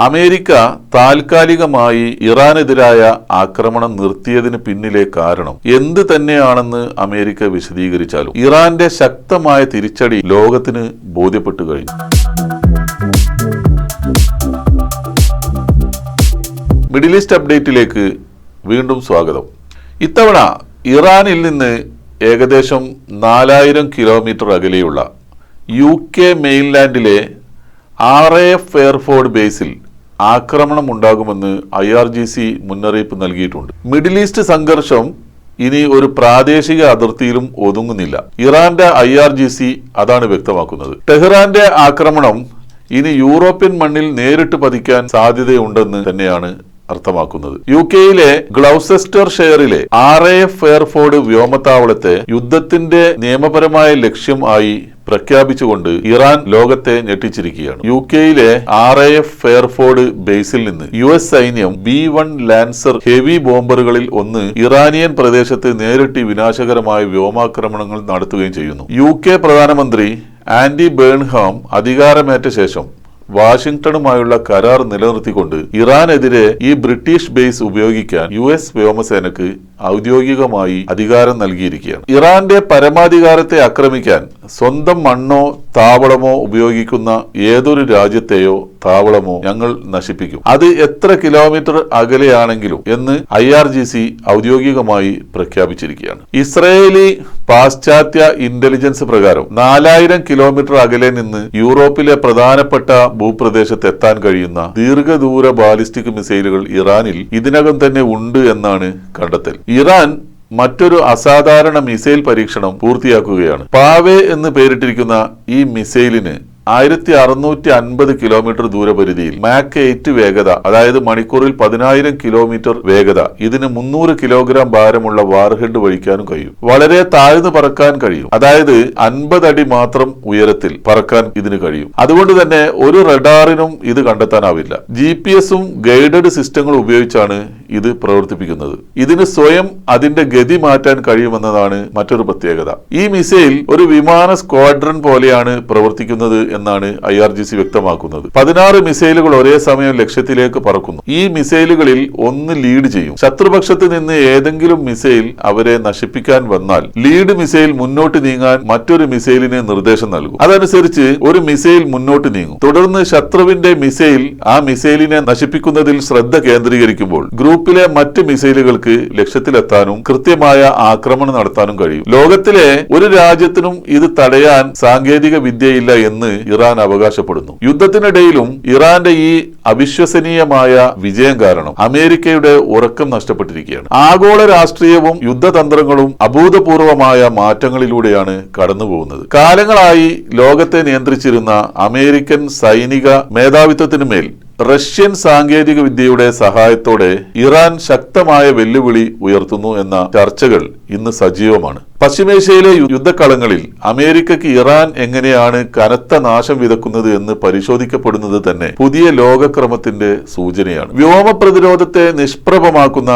America താൽക്കാലികമായി ഇറാനെതിരായ ആക്രമണം നിർത്തിയതിന് പിന്നിലെ കാരണം എന്ത് തന്നെയാണെന്ന് അമേരിക്ക വിശദീകരിച്ചാലും ഇറാന്റെ ശക്തമായ തിരിച്ചടി ലോകത്തിന് ബോധ്യപ്പെട്ടു കഴിഞ്ഞു. മിഡിൽ ഈസ്റ്റ് അപ്ഡേറ്റിലേക്ക് വീണ്ടും സ്വാഗതം. ഇത്തവണ ഇറാനിൽ നിന്ന് ഏകദേശം 4000 കിലോമീറ്റർ അകലെയുള്ള UK മെയിൻലാൻഡിലെ RAF എയർഫോഴ്സ് ബേസിൽ ആക്രമണം ഉണ്ടാകുമെന്ന് IRGC മുന്നറിയിപ്പ് നൽകിയിട്ടുണ്ട്. മിഡിൽ ഈസ്റ്റ് സംഘർഷം ഇനി ഒരു പ്രാദേശിക അതിർത്തിയിലും ഒതുങ്ങുന്നില്ല. ഇറാന്റെ IRGC അതാണ് വ്യക്തമാക്കുന്നത്. ടെഹ്റാന്റെ ആക്രമണം ഇനി യൂറോപ്യൻ മണ്ണിൽ നേരിട്ട് പതിക്കാൻ സാധ്യതയുണ്ടെന്ന് തന്നെയാണ് അർത്ഥമാക്കുന്നത്. UKയിലെ ഗ്ലൗസെസ്റ്റർ ഷെയറിലെ RAF എയർഫോഴ്സ് വ്യോമത്താവളത്തെ യുദ്ധത്തിന്റെ നിയമപരമായ ലക്ഷ്യം ആയി പ്രഖ്യാപിച്ചുകൊണ്ട് ഇറാൻ ലോകത്തെ ഞെട്ടിച്ചിരിക്കുകയാണ്. UKയിലെ RAF എയർഫോഴ്സ് ബേസിൽ നിന്ന് US സൈന്യം B-1 ലാൻസർ ഹെവി ബോംബറുകളിൽ ഒന്ന് ഇറാനിയൻ പ്രദേശത്ത് നേരിട്ട് വിനാശകരമായ വ്യോമാക്രമണങ്ങൾ നടത്തുകയും ചെയ്യുന്നു. UK പ്രധാനമന്ത്രി ആൻഡി ബേൺഹാം അധികാരമേറ്റ ശേഷം വാഷിംഗ്ടണുമായുള്ള കരാർ നിലനിർത്തിക്കൊണ്ട് ഇറാനെതിരെ ഈ ബ്രിട്ടീഷ് ബേസ് ഉപയോഗിക്കാൻ US വ്യോമസേനക്ക് ഔദ്യോഗികമായി അധികാരം നൽകിയിരിക്കുകയാണ്. ഇറാന്റെ പരമാധികാരത്തെ ആക്രമിക്കാൻ സ്വന്തം മണ്ണോ താവളമോ ഉപയോഗിക്കുന്ന ഏതൊരു രാജ്യത്തെയോ താവളമോ ഞങ്ങൾ നശിപ്പിക്കും, അത് എത്ര കിലോമീറ്റർ അകലെയാണെങ്കിലും എന്ന് IRGC ഔദ്യോഗികമായി പ്രഖ്യാപിച്ചിരിക്കുകയാണ്. ഇസ്രയേലി പാശ്ചാത്യ ഇന്റലിജൻസ് പ്രകാരം 4000 കിലോമീറ്റർ അകലെ നിന്ന് യൂറോപ്പിലെ പ്രധാനപ്പെട്ട ഭൂപ്രദേശത്ത് എത്താൻ കഴിയുന്ന ദീർഘദൂര ബാലിസ്റ്റിക് മിസൈലുകൾ ഇറാനിൽ ഇതിനകം തന്നെ ഉണ്ട് എന്നാണ് കണ്ടെത്തൽ. ഇറാൻ മറ്റൊരു അസാധാരണ മിസൈൽ പരീക്ഷണം പൂർത്തിയാക്കുകയാണ്. പാവേ എന്ന് പേരിട്ടിരിക്കുന്ന ഈ മിസൈലിന് 1650 കിലോമീറ്റർ ദൂരപരിധിയിൽ മാക്ക് 8 വേഗത, അതായത് മണിക്കൂറിൽ 10000 കിലോമീറ്റർ വേഗത, ഇതിന് 300 കിലോഗ്രാം ഭാരമുള്ള വാർഹെഡ് വഹിക്കാനും കഴിയും. വളരെ താഴ്ന്നു പറക്കാൻ കഴിയും, അതായത് 50 അടി മാത്രം ഉയരത്തിൽ പറക്കാൻ ഇതിന് കഴിയും. അതുകൊണ്ട് തന്നെ ഒരു റഡാറിനും ഇത് കണ്ടെത്താനാവില്ല. GPS-ഉം ഗൈഡഡ് സിസ്റ്റങ്ങളും ഉപയോഗിച്ചാണ് ഇത് പ്രവർത്തിപ്പിക്കുന്നത്. ഇതിന് സ്വയം അതിന്റെ ഗതി മാറ്റാൻ കഴിയുമെന്നതാണ് മറ്റൊരു പ്രത്യേകത. ഈ മിസൈൽ ഒരു വിമാന സ്ക്വാഡ്രൺ പോലെയാണ് പ്രവർത്തിക്കുന്നത് എന്നാണ് IRGC വ്യക്തമാക്കുന്നത്. 16 മിസൈലുകൾ ഒരേ സമയം ലക്ഷ്യത്തിലേക്ക് പറക്കുന്നു. ഈ മിസൈലുകളിൽ ഒന്ന് ലീഡ് ചെയ്യും. ശത്രുപക്ഷത്ത് നിന്ന് ഏതെങ്കിലും മിസൈൽ അവരെ നശിപ്പിക്കാൻ വന്നാൽ ലീഡ് മിസൈൽ മുന്നോട്ട് നീങ്ങാൻ മറ്റൊരു മിസൈലിന് നിർദ്ദേശം നൽകും. അതനുസരിച്ച് ഒരു മിസൈൽ മുന്നോട്ട് നീങ്ങും. തുടർന്ന് ശത്രുവിന്റെ മിസൈൽ ആ മിസൈലിനെ നശിപ്പിക്കുന്നതിൽ ശ്രദ്ധ കേന്ദ്രീകരിക്കുമ്പോൾ ഗ്രൂപ്പിലെ മറ്റ് മിസൈലുകൾക്ക് ലക്ഷ്യത്തിലെത്താനും കൃത്യമായ ആക്രമണം നടത്താനും കഴിയും. ലോകത്തിലെ ഒരു രാജ്യത്തിനും ഇത് തടയാൻ സാങ്കേതിക വിദ്യയില്ല എന്ന് ഇറാൻ അവകാശപ്പെടുന്നു. യുദ്ധത്തിനിടയിലും ഇറാന്റെ ഈ അവിശ്വസനീയമായ വിജയം കാരണം അമേരിക്കയുടെ ഉറക്കം നഷ്ടപ്പെട്ടിരിക്കുകയാണ്. ആഗോള രാഷ്ട്രീയവും യുദ്ധതന്ത്രങ്ങളും അഭൂതപൂർവമായ മാറ്റങ്ങളിലൂടെയാണ് കടന്നുപോകുന്നത്. കാലങ്ങളായി ലോകത്തെ നിയന്ത്രിച്ചിരുന്ന അമേരിക്കൻ സൈനിക മേധാവിത്വത്തിനുമേൽ റഷ്യൻ സാങ്കേതിക വിദ്യയുടെ സഹായത്തോടെ ഇറാൻ ശക്തമായ വെല്ലുവിളി ഉയർത്തുന്നു എന്ന ചർച്ചകൾ ഇന്ന് സജീവമാണ്. പശ്ചിമേഷ്യയിലെ യുദ്ധക്കളങ്ങളിൽ അമേരിക്കയ്ക്ക് ഇറാൻ എങ്ങനെയാണ് കനത്ത നാശം വിതക്കുന്നത് എന്ന് പരിശോധിക്കപ്പെടുന്നത് തന്നെ പുതിയ ലോകക്രമത്തിന്റെ സൂചനയാണ്. വ്യോമ പ്രതിരോധത്തെ നിഷ്പ്രഭമാക്കുന്ന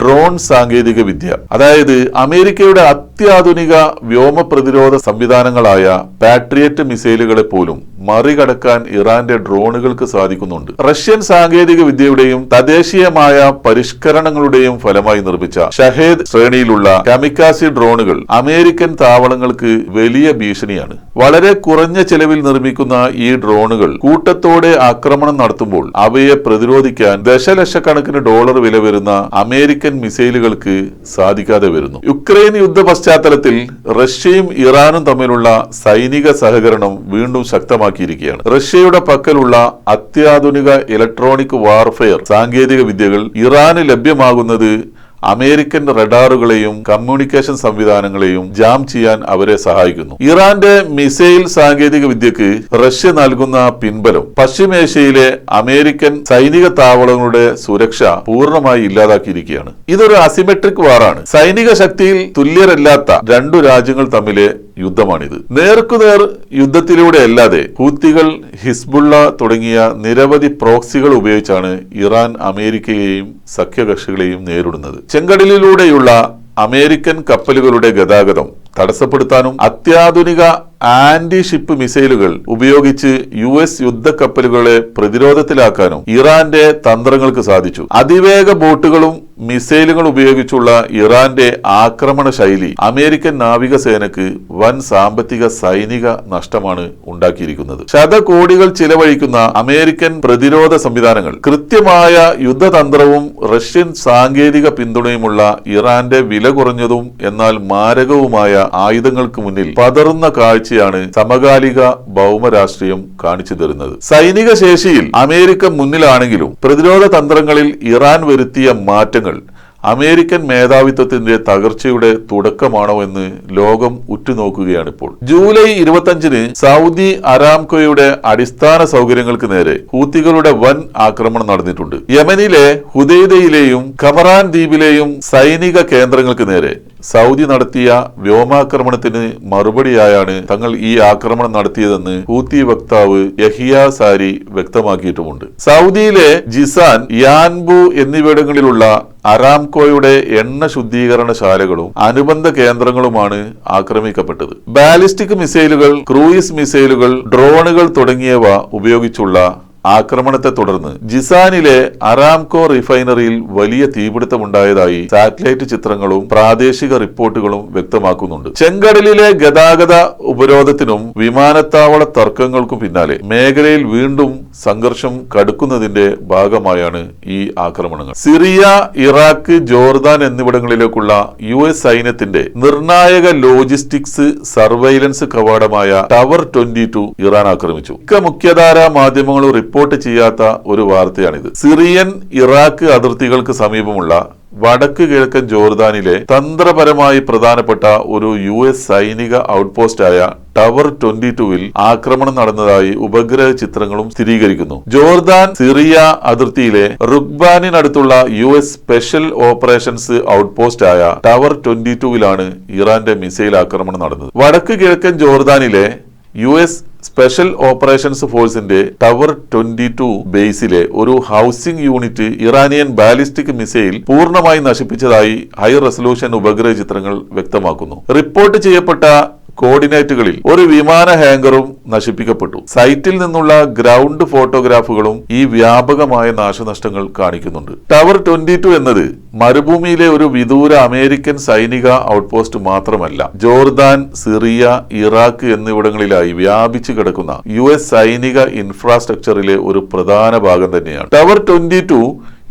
ഡ്രോൺ സാങ്കേതിക വിദ്യ, അതായത് അമേരിക്കയുടെ അത്യാധുനിക വ്യോമ പ്രതിരോധ സംവിധാനങ്ങളായ പാട്രിയറ്റ് മിസൈലുകളെ പോലും മറികടക്കാൻ ഇറാന്റെ ഡ്രോണുകൾക്ക് സാധിക്കുന്നുണ്ട്. റഷ്യൻ സാങ്കേതിക വിദ്യയുടെയും തദ്ദേശീയമായ പരിഷ്കരണങ്ങളുടെയും ഫലമായി നിർമ്മിച്ച ഷഹേദ് ശ്രേണിയിലുള്ള കമിക്കാസി ഡ്രോണുകൾ അമേരിക്കൻ താവളങ്ങൾക്ക് വലിയ ഭീഷണിയാണ്. വളരെ കുറഞ്ഞ ചെലവിൽ നിർമ്മിക്കുന്ന ഈ ഡ്രോണുകൾ കൂട്ടത്തോടെ ആക്രമണം നടത്തുമ്പോൾ അവയെ പ്രതിരോധിക്കാൻ ദശലക്ഷക്കണക്കിന് ഡോളർ വില വരുന്ന അമേരിക്കൻ മിസൈലുകൾക്ക് സാധിക്കാതെ വരുന്നു. യുക്രൈൻ യുദ്ധ പശ്ചാത്തലത്തിൽ റഷ്യയും ഇറാനും തമ്മിലുള്ള സൈനിക സഹകരണം വീണ്ടും ശക്തമാക്കിയിരിക്കുകയാണ്. റഷ്യയുടെ പക്കലുള്ള അത്യാധുനിക ഇലക്ട്രോണിക് വാർഫെയർ സാങ്കേതിക വിദ്യകൾ ഇറാന് ലഭ്യമാകുന്നത് അമേരിക്കൻ റഡാറുകളെയും കമ്മ്യൂണിക്കേഷൻ സംവിധാനങ്ങളെയും ജാം ചെയ്യാൻ അവരെ സഹായിക്കുന്നു. ഇറാന്റെ മിസൈൽ സാങ്കേതിക വിദ്യക്ക് റഷ്യ നൽകുന്ന പിൻബലം പശ്ചിമേഷ്യയിലെ അമേരിക്കൻ സൈനിക താവളങ്ങളുടെ സുരക്ഷ പൂർണ്ണമായി ഇല്ലാതാക്കിയിരിക്കുകയാണ്. ഇതൊരു അസിമെട്രിക് വാറാണ്. സൈനിക ശക്തിയിൽ തുല്യരല്ലാത്ത രണ്ടു രാജ്യങ്ങൾ തമ്മിലെ യുദ്ധമാണിത്. നേർക്കുനേർ യുദ്ധത്തിലൂടെ അല്ലാതെ ഹൂത്തികൾ, ഹിസ്ബുള്ള തുടങ്ങിയ നിരവധി പ്രോക്സികൾ ഉപയോഗിച്ചാണ് ഇറാൻ അമേരിക്കയെയും സഖ്യകക്ഷികളെയും നേരിടുന്നത്. ചെങ്കടലിലൂടെയുള്ള അമേരിക്കൻ കപ്പലുകളുടെ ഗതാഗതം തടസ്സപ്പെടുത്താനും അത്യാധുനിക ആന്റി ഷിപ്പ് മിസൈലുകൾ ഉപയോഗിച്ച് US യുദ്ധക്കപ്പലുകളെ പ്രതിരോധത്തിലാക്കാനും ഇറാന്റെ തന്ത്രങ്ങൾക്ക് സാധിച്ചു. അതിവേഗ ബോട്ടുകളും മിസൈലുകൾ ഉപയോഗിച്ചുള്ള ഇറാന്റെ ആക്രമണ ശൈലി അമേരിക്കൻ നാവികസേനക്ക് വൻ സാമ്പത്തിക സൈനിക നഷ്ടമാണ് ഉണ്ടാക്കിയിരിക്കുന്നത്. ശതകോടികൾ ചിലവഴിക്കുന്ന അമേരിക്കൻ പ്രതിരോധ സംവിധാനങ്ങൾ, കൃത്യമായ യുദ്ധതന്ത്രവും റഷ്യൻ സാങ്കേതിക പിന്തുണയുമുള്ള ഇറാന്റെ വില കുറഞ്ഞതും എന്നാൽ മാരകവുമായ ആയുധങ്ങൾക്ക് മുന്നിൽ പതറുന്ന കാഴ്ചയാണ് സമകാലിക ഭൗമരാഷ്ട്രീയം കാണിച്ചു തരുന്നത്. സൈനിക ശേഷിയിൽ അമേരിക്ക മുന്നിലാണെങ്കിലും പ്രതിരോധ തന്ത്രങ്ങളിൽ ഇറാൻ വരുത്തിയ മാറ്റങ്ങൾ അമേരിക്കൻ മേധാവിത്വത്തിന്റെ തകർച്ചയുടെ തുടക്കമാണോ എന്ന് ലോകം ഉറ്റുനോക്കുകയാണിപ്പോൾ. ജൂലൈ 25-ന് സൗദി അരാംകോയുടെ അടിസ്ഥാന സൗകര്യങ്ങൾക്ക് നേരെ ഹൂത്തികളുടെ വൻ ആക്രമണം നടന്നിട്ടുണ്ട്. യമനിലെ ഹുദൈദയിലെയും ഖമറാൻ ദ്വീപിലെയും സൈനിക കേന്ദ്രങ്ങൾക്ക് നേരെ സൗദി നടത്തിയ വ്യോമാക്രമണത്തിന് മറുപടിയായാണ് തങ്ങൾ ഈ ആക്രമണം നടത്തിയതെന്ന് ഹൂത്തി വക്താവ് യഹിയ സാരി വ്യക്തമാക്കിയിട്ടുമുണ്ട്. സൗദിയിലെ ജിസാൻ, യാൻബു എന്നിവിടങ്ങളിലുള്ള അരാംകോയുടെ എണ്ണ ശുദ്ധീകരണ ശാലകളും അനുബന്ധ കേന്ദ്രങ്ങളുമാണ് ആക്രമിക്കപ്പെട്ടത്. ബാലിസ്റ്റിക് മിസൈലുകൾ, ക്രൂയിസ് മിസൈലുകൾ, ഡ്രോണുകൾ തുടങ്ങിയവ ഉപയോഗിച്ചുള്ള ആക്രമണത്തെ തുടർന്ന് ജിസാനിലെ അരാംകോ റിഫൈനറിയിൽ വലിയ തീപിടുത്തമുണ്ടായതായി സാറ്റലൈറ്റ് ചിത്രങ്ങളും പ്രാദേശിക റിപ്പോർട്ടുകളും വ്യക്തമാക്കുന്നുണ്ട്. ചെങ്കടലിലെ ഗതാഗത ഉപരോധത്തിനും വിമാനത്താവള തർക്കങ്ങൾക്കും പിന്നാലെ മേഖലയിൽ വീണ്ടും സംഘർഷം കടുക്കുന്നതിന്റെ ഭാഗമായാണ് ഈ ആക്രമണങ്ങൾ. സിറിയ, ഇറാഖ്, ജോർദാൻ എന്നിവിടങ്ങളിലേക്കുള്ള US സൈന്യത്തിന്റെ നിർണായക ലോജിസ്റ്റിക്സ് സർവൈലൻസ് കവാടമായ ടവർ 22 ഇറാൻ ആക്രമിച്ചു. മുഖ്യധാരാ മാധ്യമങ്ങളും റിപ്പോർട്ട് ചെയ്യാത്ത ഒരു വാർത്തയാണിത്. സിറിയൻ ഇറാഖ് അതിർത്തികൾക്ക് സമീപമുള്ള വടക്ക് കിഴക്കൻ ജോർദാനിലെ തന്ത്രപരമായി പ്രധാനപ്പെട്ട ഒരു US സൈനിക ഔട്ട്പോസ്റ്റായ ടവർ 22-ൽ ആക്രമണം നടന്നതായി ഉപഗ്രഹ ചിത്രങ്ങളും സ്ഥിരീകരിക്കുന്നു. ജോർദാൻ സിറിയ അതിർത്തിയിലെ റുക്ബാനിനടുത്തുള്ള US സ്പെഷ്യൽ ഓപ്പറേഷൻസ് ഔട്ട്പോസ്റ്റായ ടവർ 22-ലാണ് ഇറാന്റെ മിസൈൽ ആക്രമണം നടന്നത്. വടക്ക് കിഴക്കൻ ജോർദാനിലെ US സ്പെഷ്യൽ ഓപ്പറേഷൻസ് ഫോഴ്സിന്റെ ടവർ 22 ബേസിലെ ഒരു housing unit Iranian ballistic missile പൂർണ്ണമായി നശിപ്പിച്ചതായി ഹൈ റെസൊല്യൂഷൻ ഉപഗ്രഹ ചിത്രങ്ങൾ വ്യക്തമാക്കുന്നു. റിപ്പോർട്ട് ചെയ്യപ്പെട്ട കോർഡിനേറ്റുകളിൽ ഒരു വിമാന ഹാങ്കറും നശിപ്പിക്കപ്പെട്ടു. സൈറ്റിൽ നിന്നുള്ള ഗ്രൗണ്ട് ഫോട്ടോഗ്രാഫുകളും ഈ വ്യാപകമായ നാശനഷ്ടങ്ങൾ കാണിക്കുന്നുണ്ട്. ടവർ 22 എന്നത് മരുഭൂമിയിലെ ഒരു വിദൂര അമേരിക്കൻ സൈനിക ഔട്ട്പോസ്റ്റ് മാത്രമല്ല, ജോർദാൻ, സിറിയ, ഇറാഖ് എന്നിവിടങ്ങളിലായി വ്യാപിച്ചു കിടക്കുന്ന US സൈനിക ഇൻഫ്രാസ്ട്രക്ചറിലെ ഒരു പ്രധാന ഭാഗം തന്നെയാണ്. ടവർ 22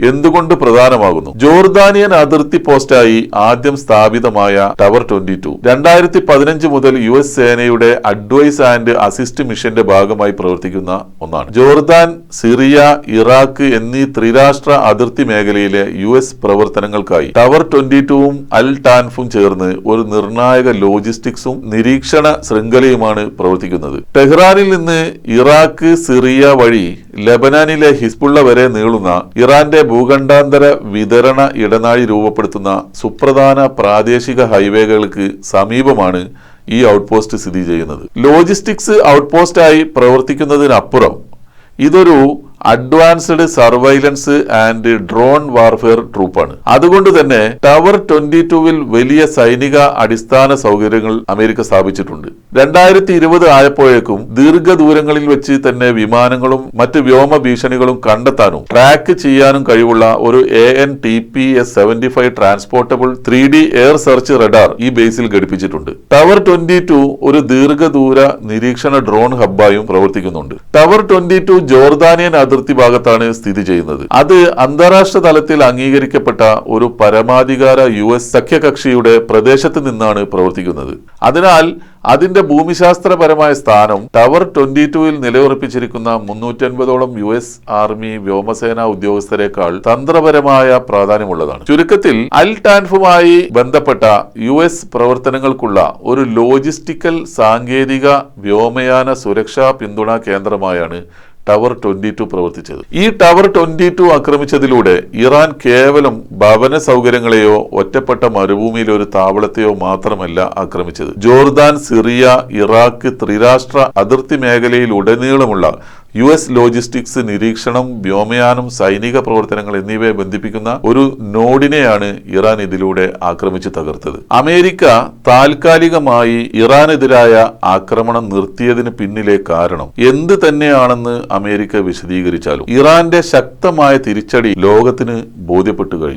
എന്തുകൊണ്ട് പ്രധാനമാകുന്നു? ജോർദാനിയൻ അതിർത്തി പോസ്റ്റായി ആദ്യം സ്ഥാപിതമായ ടവർ 22 2015 മുതൽ US സേനയുടെ അഡ്വൈസ് ആൻഡ് അസിസ്റ്റ് മിഷന്റെ ഭാഗമായി പ്രവർത്തിക്കുന്ന ഒന്നാണ്. ജോർദാൻ, സിറിയ, ഇറാഖ് എന്നീ ത്രിരാഷ്ട്ര അതിർത്തി മേഖലയിലെ US പ്രവർത്തനങ്ങൾക്കായി ടവർ 22ഉം അൽ ടാൻഫും ചേർന്ന് ഒരു നിർണായക ലോജിസ്റ്റിക്സും നിരീക്ഷണ ശൃംഖലയുമാണ് പ്രവർത്തിക്കുന്നത്. ടെഹ്റാനിൽ നിന്ന് ഇറാഖ്, സിറിയ വഴി ലെബനാനിലെ ഹിസ്ബുള്ള വരെ നീളുന്ന ഇറാന്റെ ഭൂഖണ്ഡാന്തര വിതരണ ഇടനാഴി രൂപപ്പെടുത്തുന്ന സുപ്രധാന പ്രാദേശിക ഹൈവേകൾക്ക് സമീപമാണ് ഈ ഔട്ട്പോസ്റ്റ് സ്ഥിതി ചെയ്യുന്നത്. ലോജിസ്റ്റിക്സ് ഔട്ട്പോസ്റ്റായി പ്രവർത്തിക്കുന്നതിനപ്പുറം ഇതൊരു advanced surveillance and drone warfare ട്രൂപ്പാണ്. അതുകൊണ്ട് തന്നെ ടവർ 22-ൽ വലിയ സൈനിക അടിസ്ഥാന സൗകര്യങ്ങൾ അമേരിക്ക സ്ഥാപിച്ചിട്ടുണ്ട്. 2020 ആയപ്പോഴേക്കും ദീർഘദൂരങ്ങളിൽ വെച്ച് തന്നെ വിമാനങ്ങളും മറ്റ് വ്യോമ ഭീഷണികളും കണ്ടെത്താനും ട്രാക്ക് ചെയ്യാനും കഴിവുള്ള ഒരു AN/TPS-75 transportable 3D air search radar ഈ ബേസിൽ ഘടിപ്പിച്ചിട്ടുണ്ട്. ടവർ 22 ഒരു ദീർഘദൂര നിരീക്ഷണ ഡ്രോൺ ഹബ്ബായും പ്രവർത്തിക്കുന്നുണ്ട്. ടവർ 22 ജോർദാനിയൻ അതിർത്തി ഭാഗത്താണ് സ്ഥിതി ചെയ്യുന്നത്. അത് അന്താരാഷ്ട്ര തലത്തിൽ അംഗീകരിക്കപ്പെട്ട ഒരു പരമാധികാര US സഖ്യകക്ഷിയുടെ പ്രദേശത്ത് നിന്നാണ് പ്രവർത്തിക്കുന്നത്. അതിനാൽ അതിന്റെ ഭൂമിശാസ്ത്രപരമായ സ്ഥാനം ടവർ 22ൽ നിലയുറപ്പിച്ചിരിക്കുന്ന 350ഓളം US ആർമി വ്യോമസേനാ ഉദ്യോഗസ്ഥരെക്കാൾ തന്ത്രപരമായ പ്രാധാന്യമുള്ളതാണ്. ചുരുക്കത്തിൽ അൽ ടാൻഫുമായി ബന്ധപ്പെട്ട US പ്രവർത്തനങ്ങൾക്കുള്ള ഒരു ലോജിസ്റ്റിക്കൽ, സാങ്കേതിക, വ്യോമയാന സുരക്ഷാ പിന്തുണാ കേന്ദ്രമായാണ് ടവർ 22 പ്രവർത്തിച്ചത്. ഈ ടവർ 22 ആക്രമിച്ചതിലൂടെ ഇറാൻ കേവലം ഭവന സൗകര്യങ്ങളെയോ ഒറ്റപ്പെട്ട മരുഭൂമിയിലെ ഒരു താവളത്തെയോ മാത്രമല്ല ആക്രമിച്ചത്. ജോർദാൻ, സിറിയ, ഇറാഖ് ത്രിരാഷ്ട്ര അതിർത്തി മേഖലയിൽ ഉടനീളമുള്ള US ലോജിസ്റ്റിക്സ്, നിരീക്ഷണം, വ്യോമയാനം, സൈനിക പ്രവർത്തനങ്ങൾ എന്നിവയെ ബന്ധിപ്പിക്കുന്ന ഒരു നോഡിനെയാണ് ഇറാൻ ഇതിലൂടെ ആക്രമിച്ച് തകർത്തത്. അമേരിക്ക താൽക്കാലികമായി ഇറാനെതിരായ ആക്രമണം നിർത്തിയതിന് പിന്നിലെ കാരണം എന്ത് തന്നെയാണെന്ന് അമേരിക്ക വിശദീകരിച്ചാലും ഇറാന്റെ ശക്തമായ തിരിച്ചടി ലോകത്തിന് ബോധ്യപ്പെട്ടു കഴിഞ്ഞു.